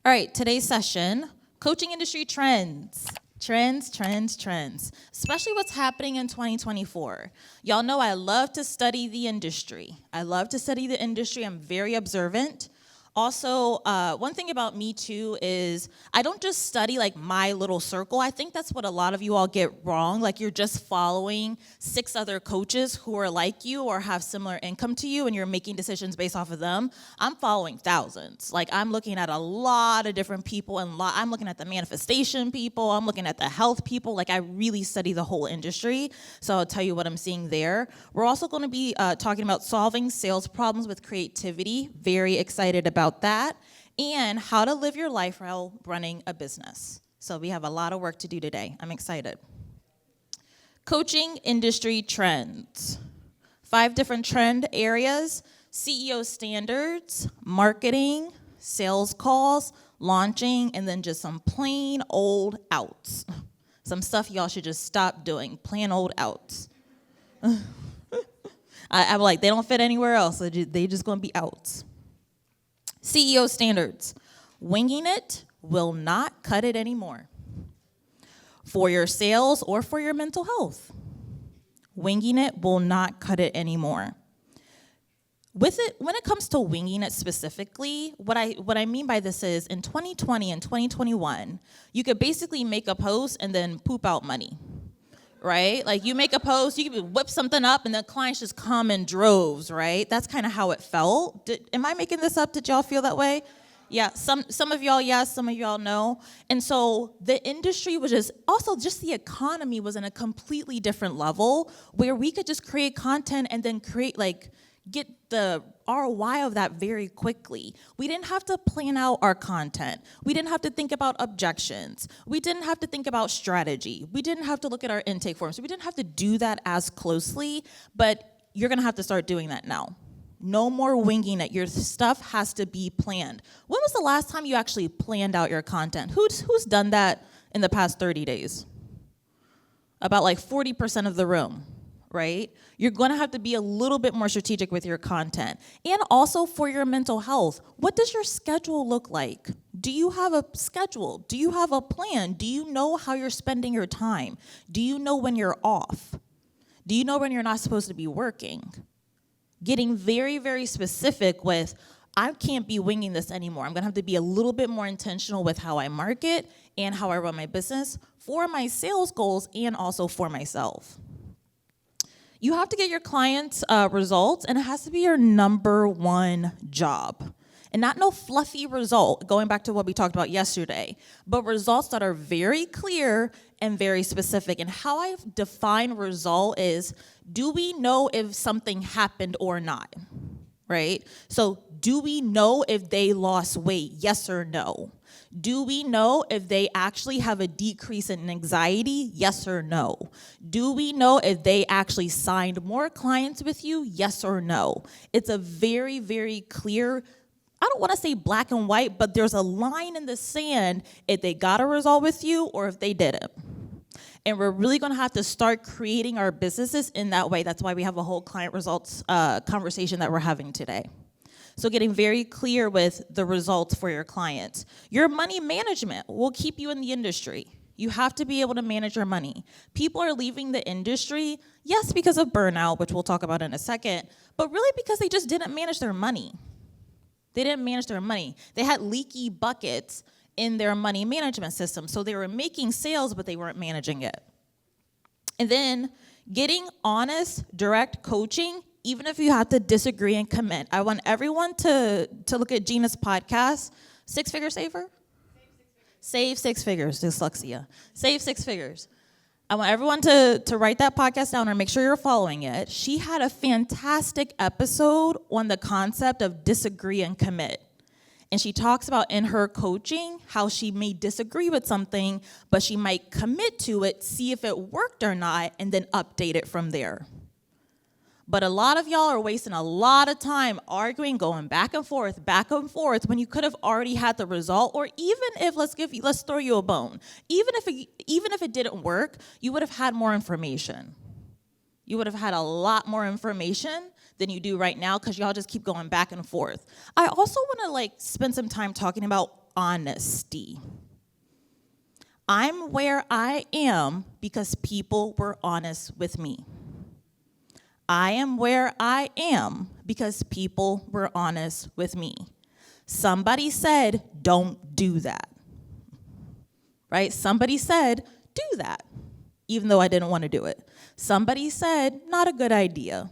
All right, today's session, coaching industry trends. Trends, especially what's happening in 2024. Y'all know I love to study the industry. I'm very observant. Also, one thing about me too is I don't just study like my little circle. I think that's what a lot of you all get wrong. Like you're just following 6 other coaches who are like you or have similar income to you and you're making decisions based off of them. I'm following thousands. Like I'm looking at a lot of different people and I'm looking at the manifestation people. I'm looking at the health people. Like I really study the whole industry. So I'll tell you what I'm seeing there. We're also going to be talking about solving sales problems with creativity. Very excited about that, and how to live your life while running a business. So we have a lot of work to do today. I'm excited. Coaching industry trends. 5 different trend areas: CEO standards, marketing, sales calls, launching, and then just some plain old outs. Some stuff y'all should just stop doing, plain old outs. I'm like, they don't fit anywhere else. They just gonna be outs. CEO standards. Winging it will not cut it anymore. For your sales or for your mental health. Winging it will not cut it anymore. When it comes to winging it specifically, what I mean by this is in 2020 and 2021, you could basically make a post and then poop out money. Right? Like you make a post, you can whip something up, and then clients just come in droves, right? That's kind of how it felt. Am I making this up? Did y'all feel that way? Yeah, some of y'all yes, some of y'all no. And so the industry was just the economy was in a completely different level where we could just create content and then get the ROI of that very quickly. We didn't have to plan out our content. We didn't have to think about objections. We didn't have to think about strategy. We didn't have to look at our intake forms. We didn't have to do that as closely, but you're gonna have to start doing that now. No more winging it. Your stuff has to be planned. When was the last time you actually planned out your content? Who's done that in the past 30 days? About like 40% of the room. Right? You're going to have to be a little bit more strategic with your content. And also for your mental health, what does your schedule look like? Do you have a schedule? Do you have a plan? Do you know how you're spending your time? Do you know when you're off? Do you know when you're not supposed to be working? Getting very, very specific with, I can't be winging this anymore. I'm going to have to be a little bit more intentional with how I market and how I run my business for my sales goals and also for myself. You have to get your clients results, and it has to be your number one job. And not no fluffy result, going back to what we talked about yesterday, but results that are very clear and very specific. And how I define result is, do we know if something happened or not, right? So do we know if they lost weight, yes or no? Do we know if they actually have a decrease in anxiety? Yes or no? Do we know if they actually signed more clients with you? Yes or no? It's a very, very clear, I don't want to say black and white, but there's a line in the sand if they got a result with you or if they didn't. And we're really going to have to start creating our businesses in that way. That's why we have a whole client results conversation that we're having today. So getting very clear with the results for your clients. Your money management will keep you in the industry. You have to be able to manage your money. People are leaving the industry, yes, because of burnout, which we'll talk about in a second, but really because they just didn't manage their money. They didn't manage their money. They had leaky buckets in their money management system. So they were making sales, but they weren't managing it. And then getting honest, direct coaching, even if you have to disagree and commit. I want everyone to look at Gina's podcast, 6-Figure Saver? Save 6 figures, dyslexia. Save 6 figures. I want everyone to write that podcast down or make sure you're following it. She had a fantastic episode on the concept of disagree and commit. And she talks about in her coaching how she may disagree with something, but she might commit to it, see if it worked or not, and then update it from there. But a lot of y'all are wasting a lot of time arguing, going back and forth, when you could have already had the result. Or even if, let's throw you a bone. Even if it didn't work, you would have had more information. You would have had a lot more information than you do right now because y'all just keep going back and forth. I also want to spend some time talking about honesty. I'm where I am because people were honest with me. I am where I am because people were honest with me. Somebody said, don't do that. Right? Somebody said, do that, even though I didn't want to do it. Somebody said, not a good idea.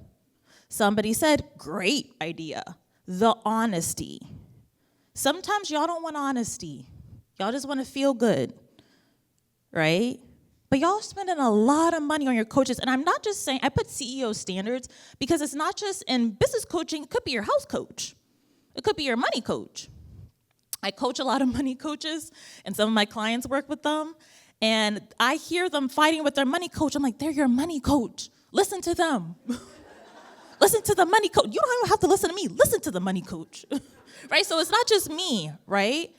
Somebody said, great idea. The honesty. Sometimes y'all don't want honesty. Y'all just want to feel good, right? But y'all are spending a lot of money on your coaches. And I'm not just saying, I put CEO standards because it's not just in business coaching. It could be your house coach. It could be your money coach. I coach a lot of money coaches, and some of my clients work with them. And I hear them fighting with their money coach. I'm like, they're your money coach. Listen to them. Listen to the money coach. You don't even have to listen to me. Listen to the money coach. Right? So it's not just me, right?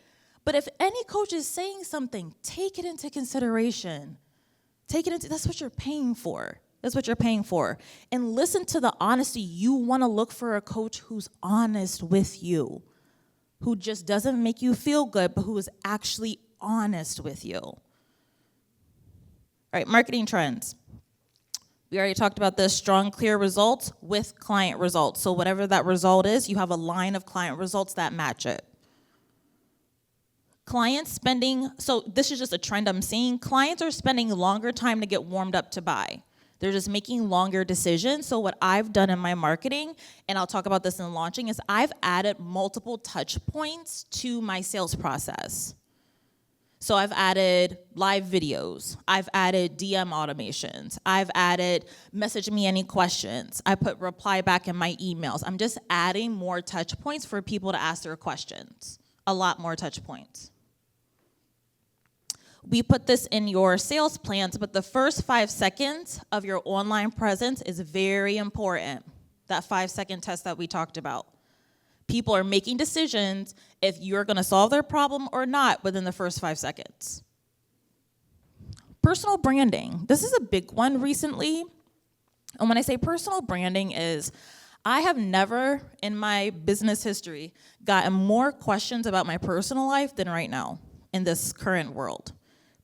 But if any coach is saying something, take it into consideration. That's what you're paying for. That's what you're paying for. And listen to the honesty. You want to look for a coach who's honest with you, who just doesn't make you feel good, but who is actually honest with you. All right, marketing trends. We already talked about this, strong, clear results with client results. So whatever that result is, you have a line of client results that match it. Clients spending, so this is just a trend I'm seeing, clients are spending longer time to get warmed up to buy. They're just making longer decisions. So what I've done in my marketing, and I'll talk about this in launching, is I've added multiple touch points to my sales process. So I've added live videos. I've added DM automations. I've added message me any questions. I put reply back in my emails. I'm just adding more touch points for people to ask their questions. A lot more touch points. We put this in your sales plans, but the first 5 seconds of your online presence is very important. That 5-second test that we talked about. People are making decisions if you're going to solve their problem or not within the first 5 seconds. Personal branding. This is a big one recently. And when I say personal branding is, I have never in my business history gotten more questions about my personal life than right now in this current world.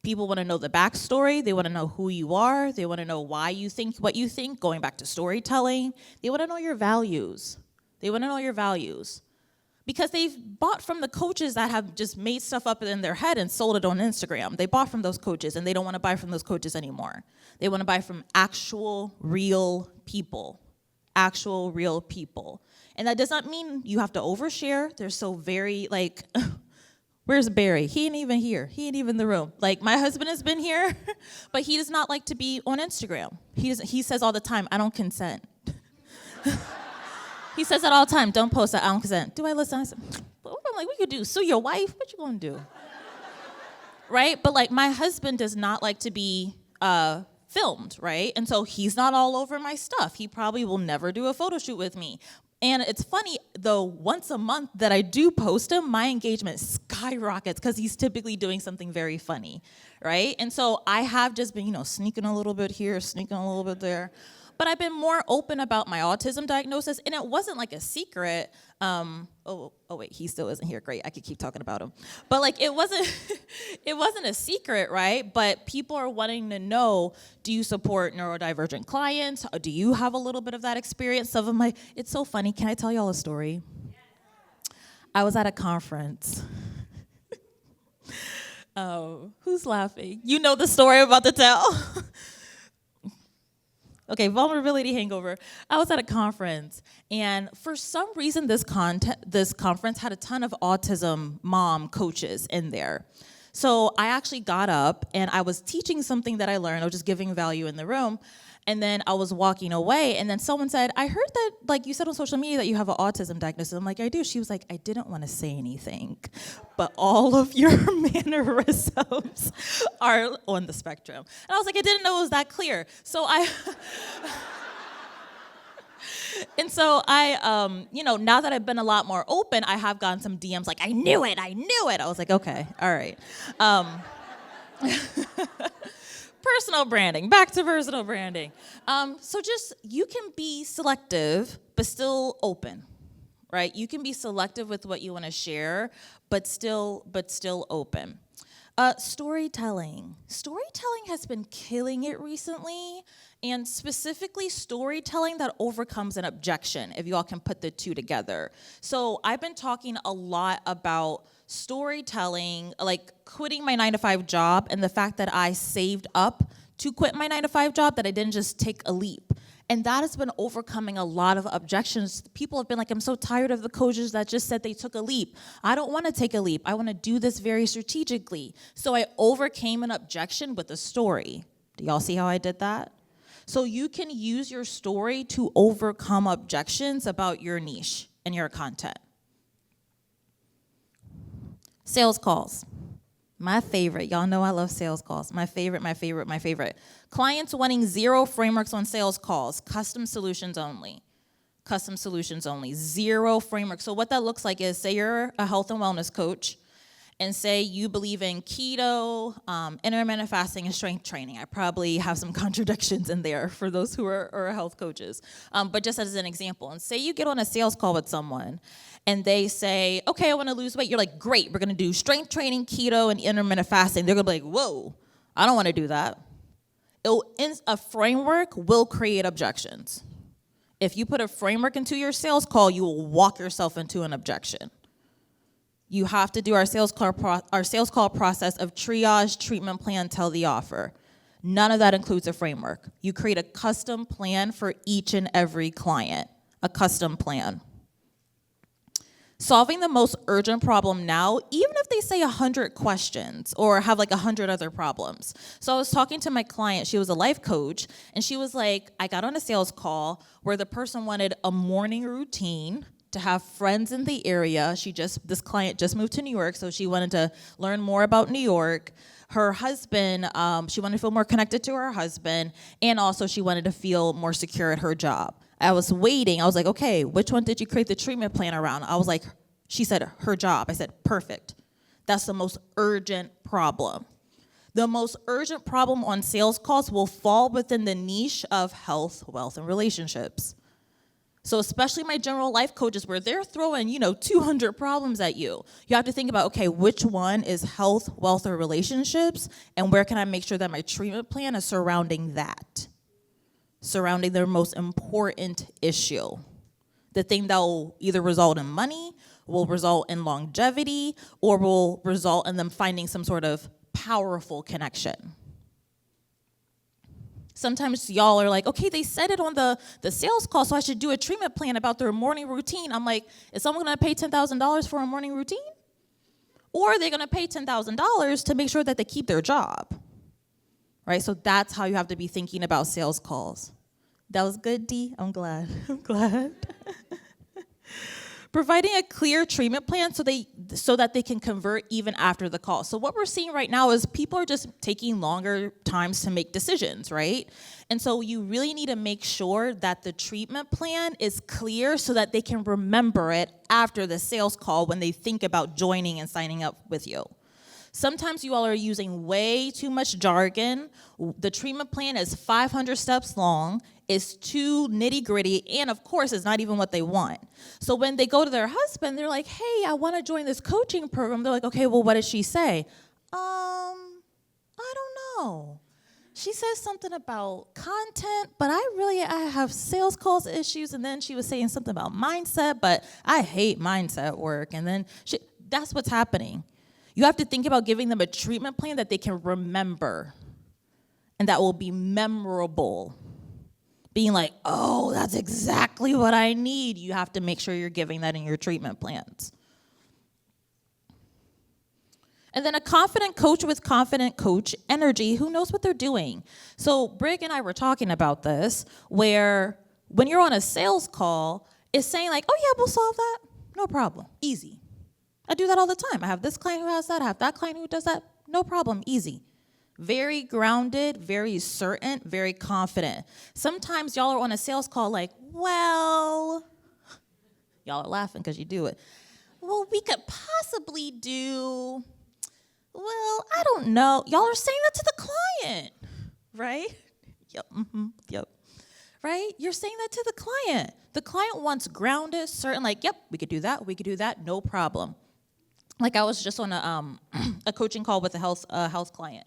People want to know the backstory. They want to know who you are. They want to know why you think what you think, going back to storytelling. They want to know your values. Because they've bought from the coaches that have just made stuff up in their head and sold it on Instagram. They bought from those coaches, and they don't want to buy from those coaches anymore. They want to buy from actual, real people. And that does not mean you have to overshare. They're so very, where's Barry? He ain't even here. He ain't even in the room. My husband has been here, but he does not like to be on Instagram. He says all the time, I don't consent. He says that all the time, don't post that, I don't consent. Do I listen? I said, I'm like, what you do? Sue your wife? What you gonna do? Right? But my husband does not like to be filmed, right? And so he's not all over my stuff. He probably will never do a photo shoot with me. And it's funny, though, once a month that I do post him, my engagement skyrockets because he's typically doing something very funny, right? And so I have just been, sneaking a little bit here, sneaking a little bit there. But I've been more open about my autism diagnosis, and it wasn't a secret. Wait, he still isn't here. Great, I could keep talking about him. But it wasn't a secret, right? But people are wanting to know, do you support neurodivergent clients? Do you have a little bit of that experience? Some of them it's so funny. Can I tell y'all a story? I was at a conference. Who's laughing? You know the story I'm about to tell. Okay, vulnerability hangover. I was at a conference, and for some reason, this conference had a ton of autism mom coaches in there. So I actually got up, and I was teaching something that I learned. I was just giving value in the room, and then I was walking away, and then someone said, I heard that, you said on social media that you have an autism diagnosis. I'm like, I do. She was like, I didn't want to say anything, but all of your mannerisms are on the spectrum. And I was like, I didn't know it was that clear. So now that I've been a lot more open, I have gotten some DMs like, I knew it. I was like, okay, all right. Personal branding, back to personal branding. So just, you can be selective, but still open, right? You can be selective with what you want to share, but still open. Storytelling. Storytelling has been killing it recently, and specifically storytelling that overcomes an objection, if you all can put the two together. So I've been talking a lot about storytelling, like quitting my 9-to-5 job and the fact that I saved up to quit my 9-to-5 job, that I didn't just take a leap. And that has been overcoming a lot of objections. People have been like, I'm so tired of the coaches that just said they took a leap. I don't want to take a leap. I want to do this very strategically. So I overcame an objection with a story. Do y'all see how I did that? So you can use your story to overcome objections about your niche and your content. Sales calls. My favorite. Y'all know I love sales calls. My favorite. Clients wanting 0 frameworks on sales calls. Custom solutions only. 0 frameworks. So what that looks like is, say you're a health and wellness coach, and say you believe in keto, intermittent fasting, and strength training. I probably have some contradictions in there for those who are health coaches. But just as an example, and say you get on a sales call with someone, and they say, okay, I want to lose weight. You're like, great, we're going to do strength training, keto, and intermittent fasting. They're going to be like, whoa, I don't want to do that. A framework will create objections. If you put a framework into your sales call, you will walk yourself into an objection. You have to do our sales call process of triage, treatment plan, tell the offer. None of that includes a framework. You create a custom plan for each and every client, a custom plan. Solving the most urgent problem now, even if they say 100 questions or have like 100 other problems. So I was talking to my client, she was a life coach, and she was like, I got on a sales call where the person wanted a morning routine to have friends in the area. This client just moved to New York, so she wanted to learn more about New York. Her husband, she wanted to feel more connected to her husband, and also she wanted to feel more secure at her job. I was waiting. I was like, okay, which one did you create the treatment plan around? I was like, she said her job. I said, perfect. That's the most urgent problem. The most urgent problem on sales calls will fall within the niche of health, wealth, and relationships. So especially my general life coaches, where they're throwing, 200 problems at you. You have to think about, okay, which one is health, wealth, or relationships, and where can I make sure that my treatment plan is surrounding that, surrounding their most important issue. The thing that will either result in money, will result in longevity, or will result in them finding some sort of powerful connection. Sometimes y'all are like, okay, they said it on the sales call, so I should do a treatment plan about their morning routine. I'm like, is someone going to pay $10,000 for a morning routine? Or are they going to pay $10,000 to make sure that they keep their job? Right? So that's how you have to be thinking about sales calls. That was good, Dee. I'm glad. Providing a clear treatment plan so that they can convert even after the call. So what we're seeing right now is people are just taking longer times to make decisions, right? And so you really need to make sure that the treatment plan is clear so that they can remember it after the sales call when they think about joining and signing up with you. Sometimes you all are using way too much jargon. The treatment plan is 500 steps long. It's too nitty-gritty, and of course, it's not even what they want. So when they go to their husband, they're like, hey, I want to join this coaching program. They're like, okay, well, what did she say? I don't know. She says something about content, but I have sales calls issues, and then she was saying something about mindset, but I hate mindset work, and then that's what's happening. You have to think about giving them a treatment plan that they can remember and that will be memorable. Being like, oh, that's exactly what I need. You have to make sure you're giving that in your treatment plans. And then a confident coach with confident coach energy who knows what they're doing. So Brig and I were talking about this, where when you're on a sales call, it's saying like, oh yeah, we'll solve that. No problem, easy. I do that all the time. I have this client who has that. I have that client who does that. No problem, easy. Very grounded, very certain, very confident. Sometimes y'all are on a sales call like, well, y'all are laughing because you do it. Well, we could possibly do, well, I don't know. Y'all are saying that to the client, right? Yep. right? You're saying that to the client. The client wants grounded, certain, like, yep, we could do that, no problem. Like I was just on a coaching call with a health client.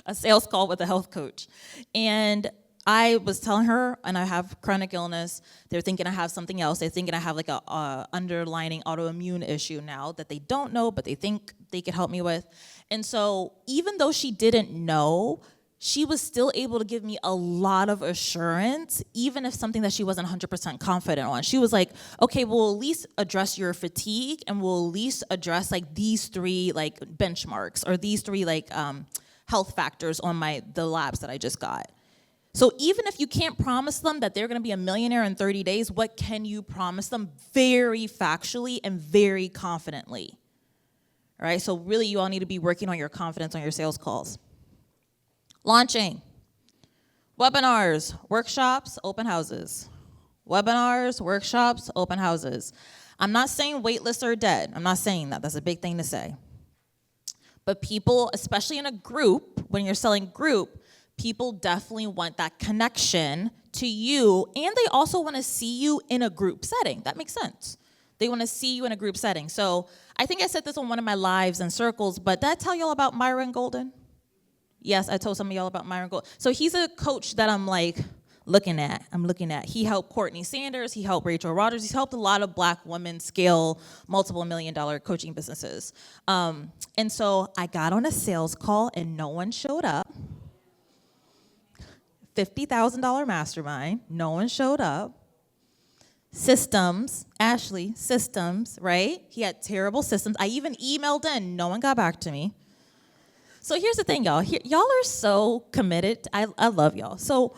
A sales call with a health coach. And I was telling her, and I have chronic illness. They're thinking I have something else. They're thinking I have like a underlining autoimmune issue now that they don't know, but they think they could help me with. And so even though she didn't know, she was still able to give me a lot of assurance, even if something that she wasn't 100% confident on. She was like, okay, we'll at least address your fatigue, and we'll at least address like these 3 like benchmarks, or these 3 like health factors on the labs that I just got. So even if you can't promise them that they're gonna be a millionaire in 30 days, what can you promise them very factually and very confidently? All right, so really you all need to be working on your confidence on your sales calls. Launching. Webinars, workshops, open houses. Webinars, workshops, open houses. I'm not saying wait lists are dead. I'm not saying that. That's a big thing to say. But people, especially in a group, when you're selling group, people definitely want that connection to you, and they also want to see you in a group setting. That makes sense. They want to see you in a group setting. So I think I said this on one of my lives and circles, but did I tell y'all about Myron Golden? Yes, I told some of y'all about Myron Golden. So he's a coach that I'm like looking at. He helped Courtney Sanders. He helped Rachel Rodgers. He's helped a lot of Black women scale multiple $1 million coaching businesses. And so I got on a sales call and no one showed up. $50,000 mastermind. No one showed up. Systems, Ashley, systems, right? He had terrible systems. I even emailed in. No one got back to me. So here's the thing, y'all. Y'all are so committed. I love y'all. So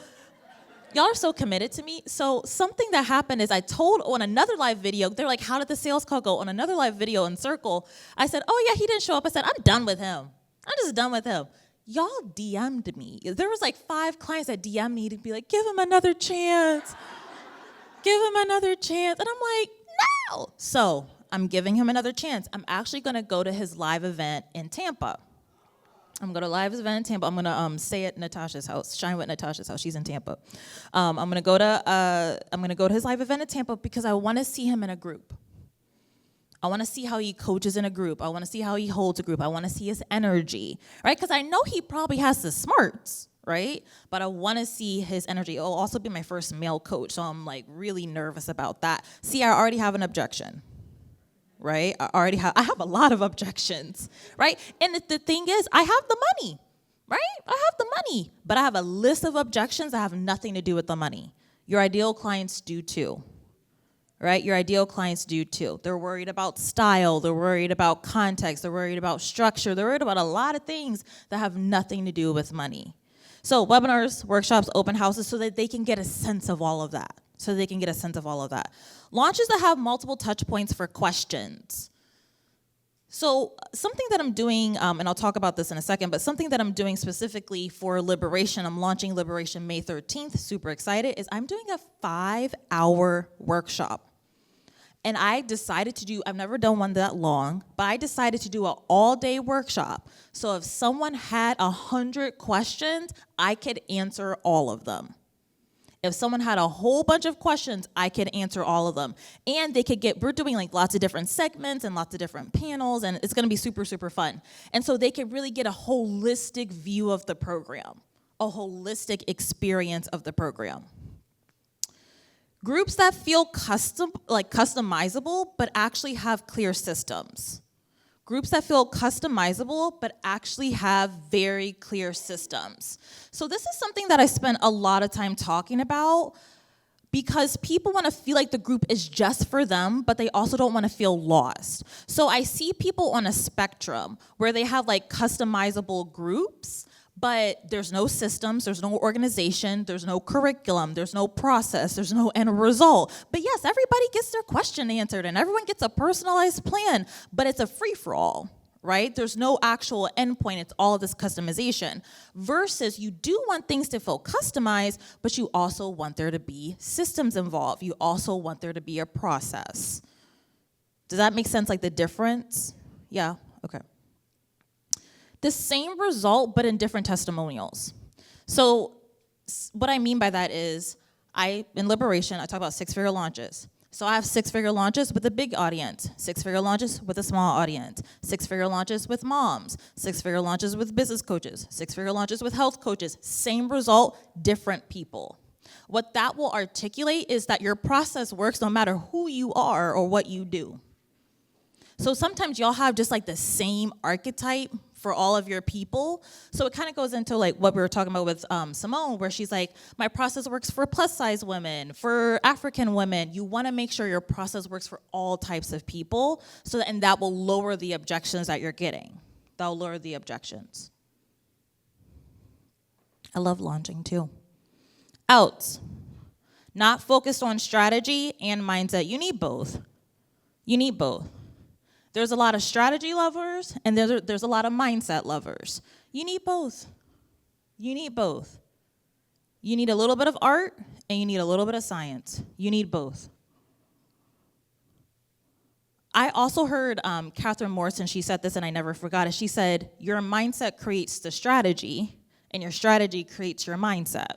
y'all are so committed to me. So something that happened is I told on another live video, they're like, how did the sales call go? On another live video in Circle, I said, oh yeah, he didn't show up. I said, I'm done with him. I'm just done with him. Y'all DM'd me. There was like 5 clients that DM'd me to be like, give him another chance. Give him another chance. And I'm like, no. So I'm giving him another chance. I'm actually gonna go to his live event in Tampa. I'm going to live event in Tampa. I'm going to stay at Natasha's house, shine with Natasha's house. She's in Tampa. I'm going to go to his live event in Tampa because I want to see him in a group. I want to see how he coaches in a group. I want to see how he holds a group. I want to see his energy, right? Because I know he probably has the smarts, right? But I want to see his energy. It'll also be my first male coach, so I'm like really nervous about that. See, I already have an objection. Right? I have a lot of objections, right? And the thing is, I have the money, right? I have the money, but I have a list of objections that have nothing to do with the money. Your ideal clients do too, right? Your ideal clients do too. They're worried about style, they're worried about context, they're worried about structure, they're worried about a lot of things that have nothing to do with money. So webinars, workshops, open houses, so that they can get a sense of all of that. Launches that have multiple touch points for questions. So something that I'm doing, and I'll talk about this in a second, but something that I'm doing specifically for Liberation, I'm launching Liberation May 13th, super excited, is I'm doing a 5-hour workshop. And I decided to do, I've never done one that long, but I decided to do an all-day workshop. So if someone had 100 questions, I could answer all of them. If someone had a whole bunch of questions, I could answer all of them. And they could we're doing like lots of different segments and lots of different panels, and it's gonna be super, super fun. And so they could really get a holistic view of the program, a holistic experience of the program. Groups that feel customizable, but actually have clear systems. Groups that feel customizable, but actually have very clear systems. So this is something that I spent a lot of time talking about because people want to feel like the group is just for them, but they also don't want to feel lost. So I see people on a spectrum where they have like customizable groups, but there's no systems, there's no organization, there's no curriculum, there's no process, there's no end result. But yes, everybody gets their question answered and everyone gets a personalized plan, but it's a free-for-all, right? There's no actual endpoint, it's all this customization. Versus you do want things to feel customized, but you also want there to be systems involved. You also want there to be a process. Does that make sense, like the difference? Yeah, okay. The same result, but in different testimonials. So What I mean by that is, in Liberation, I talk about six-figure launches. So I have six-figure launches with a big audience, six-figure launches with a small audience, six-figure launches with moms, six-figure launches with business coaches, six-figure launches with health coaches. Same result, different people. What that will articulate is that your process works no matter who you are or what you do. So sometimes y'all have just like the same archetype for all of your people. So it kind of goes into like what we were talking about with Simone, where she's like, my process works for plus size women, for African women. You want to make sure your process works for all types of people, and that will lower the objections that you're getting. That'll lower the objections. I love launching too. Outs. Not focused on strategy and mindset. You need both. You need both. There's a lot of strategy lovers, and there's a lot of mindset lovers. You need both. You need both. You need a little bit of art, and you need a little bit of science. You need both. I also heard Catherine Morrison, she said this, and I never forgot it. She said, your mindset creates the strategy, and your strategy creates your mindset.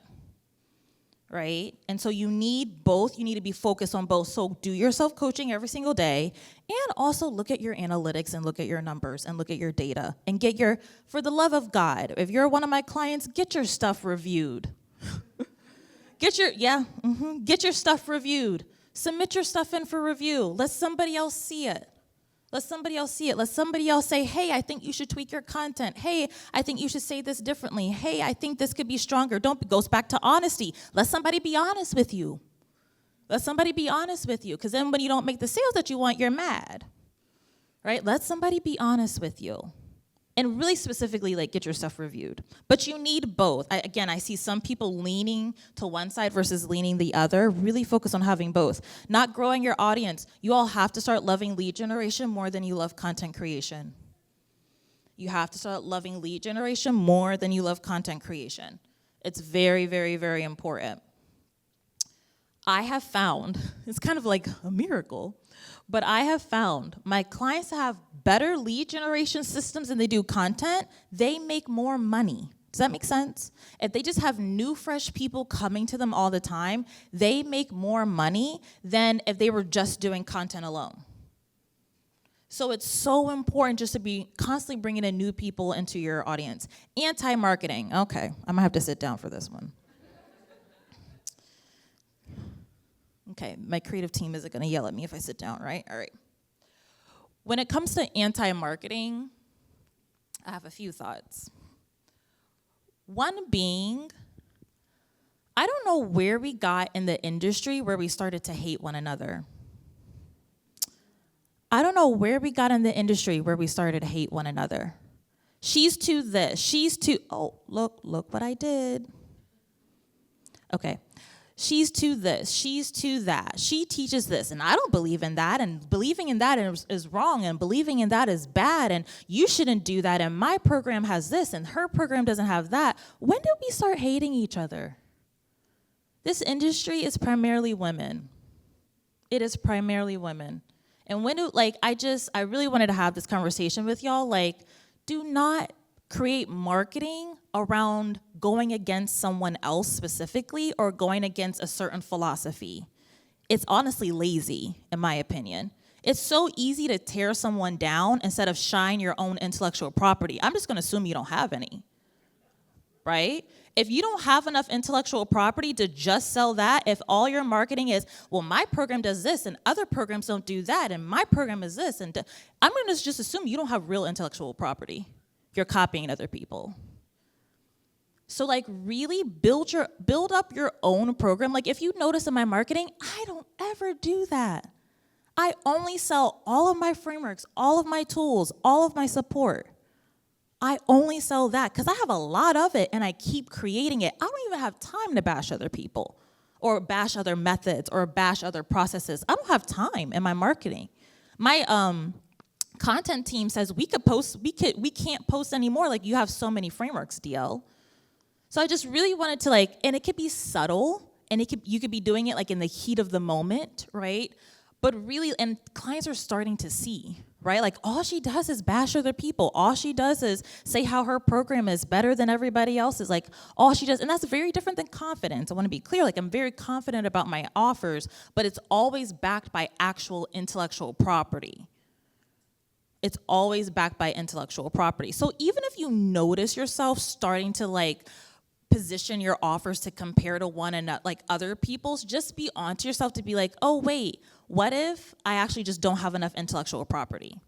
Right? And so you need both. You need to be focused on both. So do your self-coaching every single day, and also look at your analytics and look at your numbers and look at your data and for the love of God, if you're one of my clients, get your stuff reviewed. Get your stuff reviewed. Submit your stuff in for review. Let somebody else see it. Let somebody else see it. Let somebody else say, hey, I think you should tweak your content. Hey, I think you should say this differently. Hey, I think this could be stronger. Goes back to honesty. Let somebody be honest with you. Let somebody be honest with you. Because then when you don't make the sales that you want, you're mad. Right? Let somebody be honest with you. And really specifically, like, get your stuff reviewed. But you need both. I see some people leaning to one side versus leaning the other. Really focus on having both. Not growing your audience. You all have to start loving lead generation more than you love content creation. You have to start loving lead generation more than you love content creation. It's very, very, very important. I have found, it's kind of like a miracle, but I have found my clients have better lead generation systems than they do content. They make more money. Does that make sense? If they just have new, fresh people coming to them all the time, they make more money than if they were just doing content alone. So it's so important just to be constantly bringing in new people into your audience. Anti-marketing. Okay, I'm going to have to sit down for this one. Okay, my creative team isn't going to yell at me if I sit down, right? All right. When it comes to anti-marketing, I have a few thoughts. One being, I don't know where we got in the industry where we started to hate one another. I don't know where we got in the industry where we started to hate one another. She's to this, she's to, oh, look what I did. Okay. She's to this, she's to that. She teaches this, and I don't believe in that, and believing in that is wrong, and believing in that is bad, and you shouldn't do that, and my program has this, and her program doesn't have that. When did we start hating each other? This industry is primarily women. It is primarily women. And I really wanted to have this conversation with y'all, do not create marketing around going against someone else specifically or going against a certain philosophy. It's honestly lazy, in my opinion. It's so easy to tear someone down instead of shine your own intellectual property. I'm just going to assume you don't have any, right? If you don't have enough intellectual property to just sell that, if all your marketing is, well, my program does this and other programs don't do that and my program is this, I'm going to just assume you don't have real intellectual property. You're copying other people. So really build up your own program. If you notice in my marketing, I don't ever do that. I only sell all of my frameworks, all of my tools, all of my support. I only sell that because I have a lot of it and I keep creating it. I don't even have time to bash other people or bash other methods or bash other processes. I don't have time in my marketing. My content team says we can't post anymore. You have so many frameworks, Dielle. So I just really wanted to and it could be subtle, and you could be doing it in the heat of the moment, right? But really, and clients are starting to see, right? Like, all she does is bash other people. All she does is say how her program is better than everybody else's. Like, all she does, and that's very different than confidence. I want to be clear, like, I'm very confident about my offers, but it's always backed by actual intellectual property. It's always backed by intellectual property. So even if you notice yourself starting to, like, position your offers to compare to one another, like other people's, just be onto yourself to be like, oh, wait, what if I actually just don't have enough intellectual property?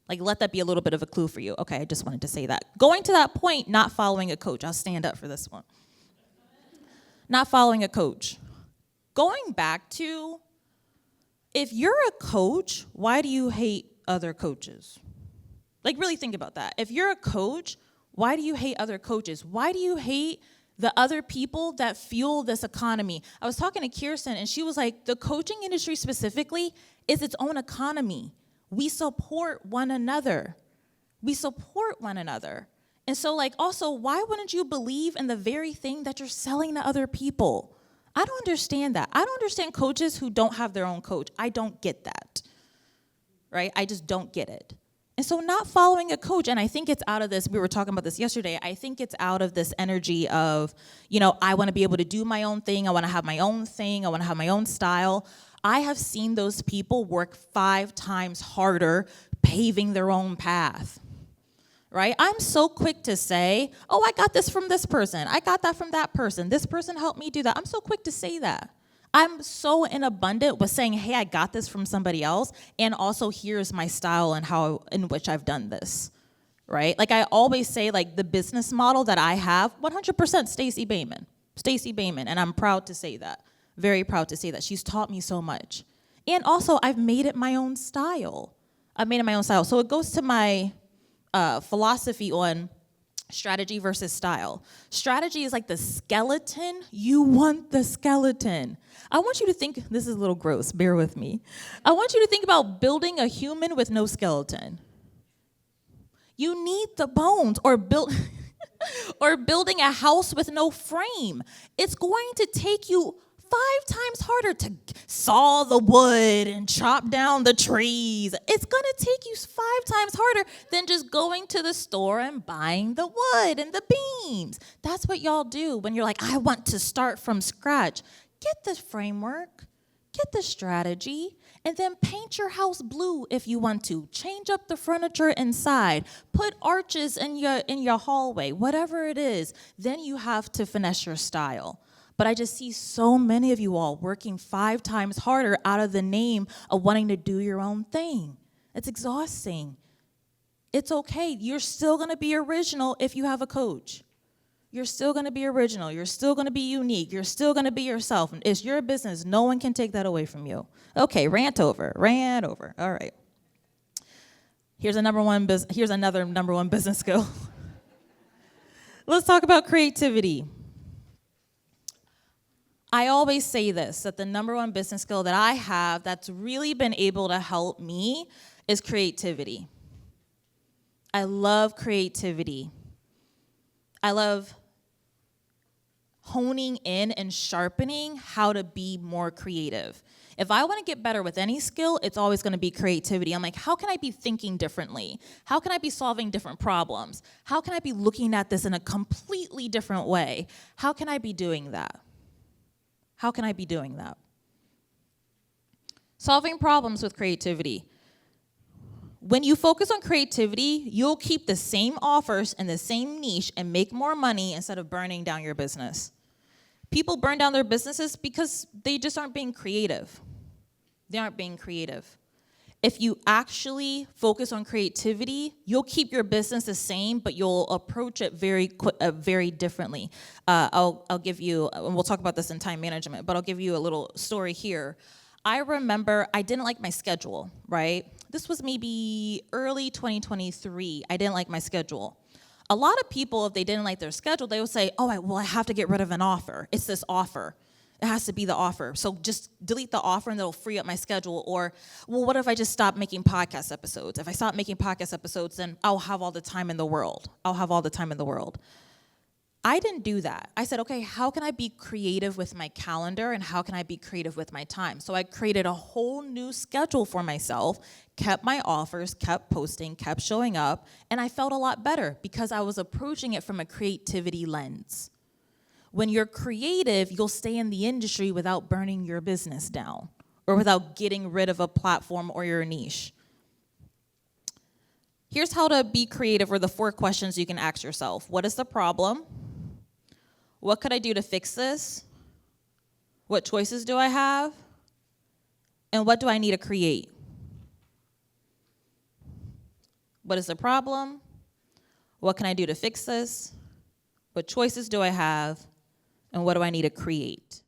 Like, let that be a little bit of a clue for you. Okay, I just wanted to say that. Going to that point, not following a coach. I'll stand up for this one. Not following a coach. Going back to, if you're a coach, why do you hate other coaches? Like, really think about that. If you're a coach, why do you hate other coaches? Why do you hate the other people that fuel this economy? I was talking to Kirsten, and she was like, the coaching industry specifically is its own economy. We support one another. We support one another. And so, like, also, why wouldn't you believe in the very thing that you're selling to other people? I don't understand that. I don't understand coaches who don't have their own coach. I don't get that, right? I just don't get it. And so not following a coach, and I think it's out of this, we were talking about this yesterday, I think it's out of this energy of, you know, I want to be able to do my own thing, I want to have my own thing, I want to have my own style. I have seen those people work 5 times harder paving their own path, right? I'm so quick to say, oh, I got this from this person, I got that from that person, this person helped me do that. I'm so quick to say that. I'm so in abundant with saying, hey, I got this from somebody else, and also here's my style and how in which I've done this, right? Like, I always say, like, the business model that I have, 100% Stacey Bayman, and I'm proud to say that, very proud to say that. She's taught me so much. And also, I've made it my own style. So it goes to my philosophy on strategy versus style. Strategy is like the skeleton. You want the skeleton. I want you to think, this is a little gross, bear with me. I want you to think about building a human with no skeleton. You need the bones, or building a house with no frame. It's going to take you 5 times harder to saw the wood and chop down the trees. It's going to take you 5 times harder than just going to the store and buying the wood and the beams. That's what y'all do when you're like, I want to start from scratch. Get the framework, get the strategy, and then paint your house blue if you want to. Change up the furniture inside. Put arches in your hallway, whatever it is. Then you have to finesse your style. But I just see so many of you all working 5 times harder out of the name of wanting to do your own thing. It's exhausting. It's okay. You're still going to be original if you have a coach. You're still going to be original. You're still going to be unique. You're still going to be yourself. It's your business. No one can take that away from you. Okay, rant over. All right. Here's another number one business skill. Let's talk about creativity. I always say this, that the number one business skill that I have that's really been able to help me is creativity. I love creativity. I love honing in and sharpening how to be more creative. If I want to get better with any skill, it's always going to be creativity. I'm like, how can I be thinking differently? How can I be solving different problems? How can I be looking at this in a completely different way? How can I be doing that? How can I be doing that? Solving problems with creativity. When you focus on creativity, you'll keep the same offers in the same niche and make more money instead of burning down your business. People burn down their businesses because they just aren't being creative. They aren't being creative. If you actually focus on creativity, you'll keep your business the same, but you'll approach it very differently. I'll give you, and we'll talk about this in time management, but I'll give you a little story here. I remember I didn't like my schedule, right? This was maybe early 2023. I didn't like my schedule. A lot of people, if they didn't like their schedule, they would say, oh, I have to get rid of an offer. It's this offer. It has to be the offer. So just delete the offer and that'll free up my schedule. Or, well, what if I just stop making podcast episodes? If I stop making podcast episodes, then I'll have all the time in the world. I didn't do that. I said, okay, how can I be creative with my calendar and how can I be creative with my time? So I created a whole new schedule for myself, kept my offers, kept posting, kept showing up, and I felt a lot better because I was approaching it from a creativity lens. When you're creative, you'll stay in the industry without burning your business down or without getting rid of a platform or your niche. Here's how to be creative, or the 4 questions you can ask yourself. What is the problem? What could I do to fix this? What choices do I have? And what do I need to create? What is the problem? What can I do to fix this? What choices do I have? And what do I need to create?